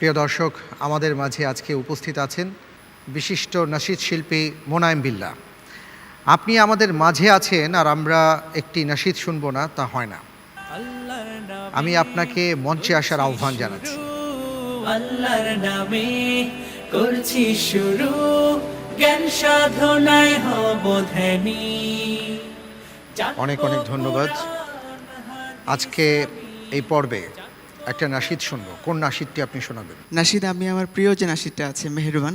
প্রিয় দর্শক, আমাদের মাঝে আজকে উপস্থিত আছেন বিশিষ্ট নাশিদ শিল্পী মোনায়েম বিল্লাহ। আপনি আমাদের মাঝে আছেন আর আমরা একটি নাশিদ শুনবো না, তা হয় না। আমি আপনাকে মঞ্চে আসার আহ্বান জানাচ্ছি। আল্লাহর নামে করছি শুরু, জ্ঞান সাধনায় হব ধ্যানী। অনেক অনেক ধন্যবাদ। আজকে এই পর্বে একটা নাশিদ শুনবো। কোন নাশিদটি আপনি শোনাবেন? নাশিদ, আমি আমার প্রিয় যে নাশিদটা আছে মেহেরবান,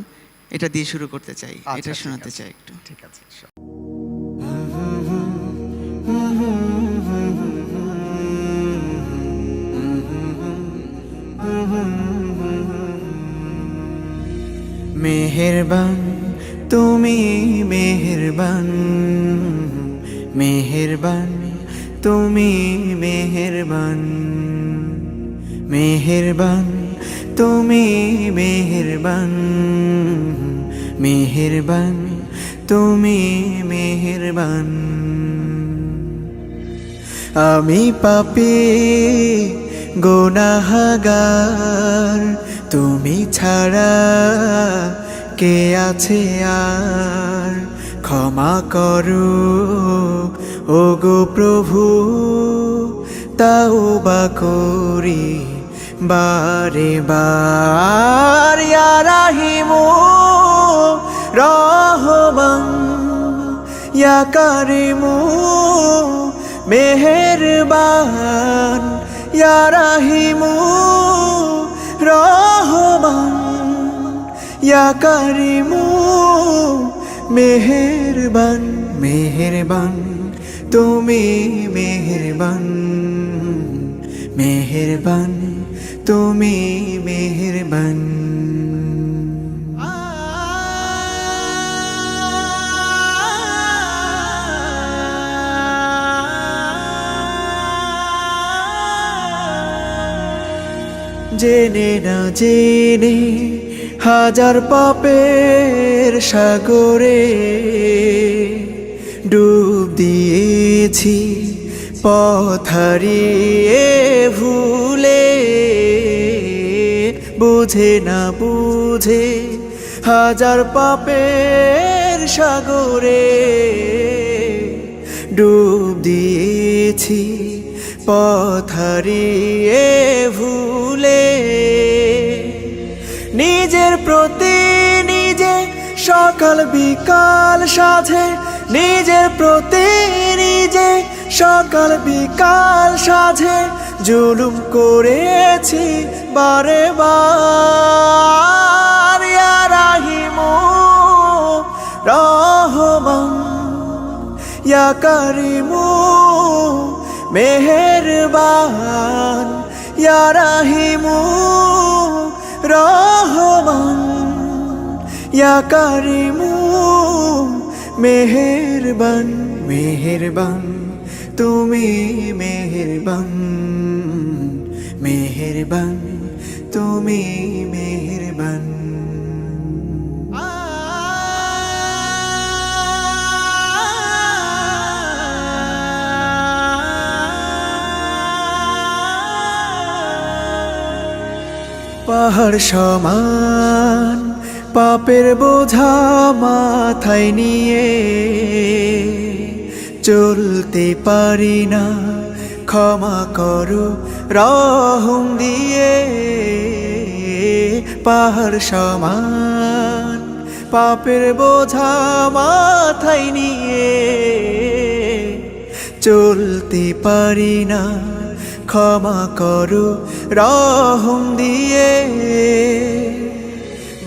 এটা দিয়ে শুরু করতে চাই, এটা শোনাতে চাই একটু। ঠিক আছে। মেহেরবান তুমি, মেহেরবান, মেহেরবান তুমি, মেহেরবান, মেহেরবান তুমি, মেহেরবান, মেহেরবান তুমি, মেহেরবান। আমি পাপী গুনাহগার, তুমি ছাড়া কে আছে আর? ক্ষমা করো ওগো প্রভু, তাওবা করি বারে বার। ইয়া রাহিমু রহমান, ইয়া কারিমু মেহেরবান, ইয়া রাহিমু রহমান, ইয়া কারিমু মেহেরবান। মেহেরবান তুমি, মেহেরবান, মেহেরবান তুমি, মেহেরবান। জেনে না জেনে হাজার পাপের সাগরে ডুব দিয়েছি, পথ হারিয়ে ভুলে। বুঝে না বুঝে হাজার পাপের সাগরে ডুব দিয়েছি, পথ হারিয়ে ভুলে। নিজের প্রতি নিজে সকাল বিকাল সাধে, নিজের প্রতি নিজে সকাল বিকাল সাধে জুলুম করেছি বারে বার। ইয়া রাহিমু রহমান, ইয়া কারিমু মেহেরবান, ইয়া রাহিমু রহমান, ইয়া কারিমু মেহেরবান। মেহেরবান তুমি, মেহেরবান, মেহেরবান তুমি, মেহেরবান। পাহাড় সমান পাপের বোঝা মাথায় নিয়ে চলতে পারি না, ক্ষমা করো রহম দিয়ে। পাহাড় সমান পাপের বোঝা মাথায় নিয়ে চলতে পারি না, ক্ষমা করো রহম দিয়ে।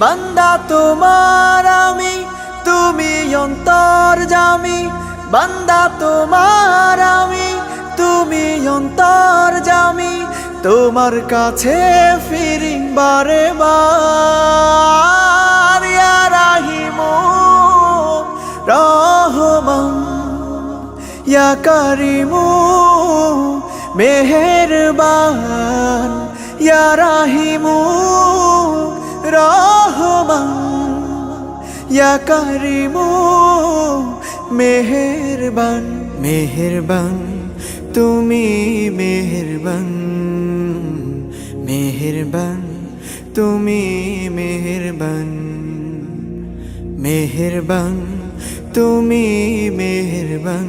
বান্দা তোমার আমি, তুমি অন্তর্যামী। বান্দা তোমার আমি, তুমি অন্তর্যামী। তোমার কাছে ফিরি বারে বার। ইয়া রাহিমু রহমান, ইয়া কারিমু মেহেরবান, ইয়া রাহিমু রহমান, ইয়া কারিমু মেহেরবান। মেহেরবান তুমি, মেহেরবান, মেহেরবান তুমি মেহেরবান, মেহেরবান, তুমি মেহেরবান,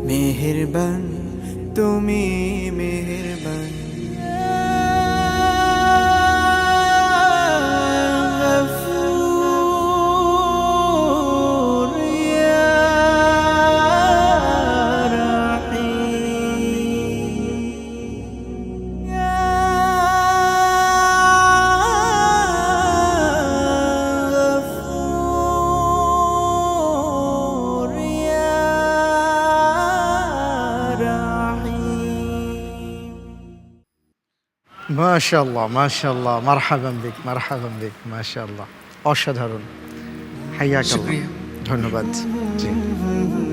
মেহেরবান, তুমি মেহেরবান। মাশাআল্লাহ, মাশাআল্লাহ, মারহাবান বিক, মারহাবান বিক, মাশাআল্লাহ, অসাধারণ। হাইয়াক আল্লাহ। শুকরিয়া। ধন্যবাদ। জি।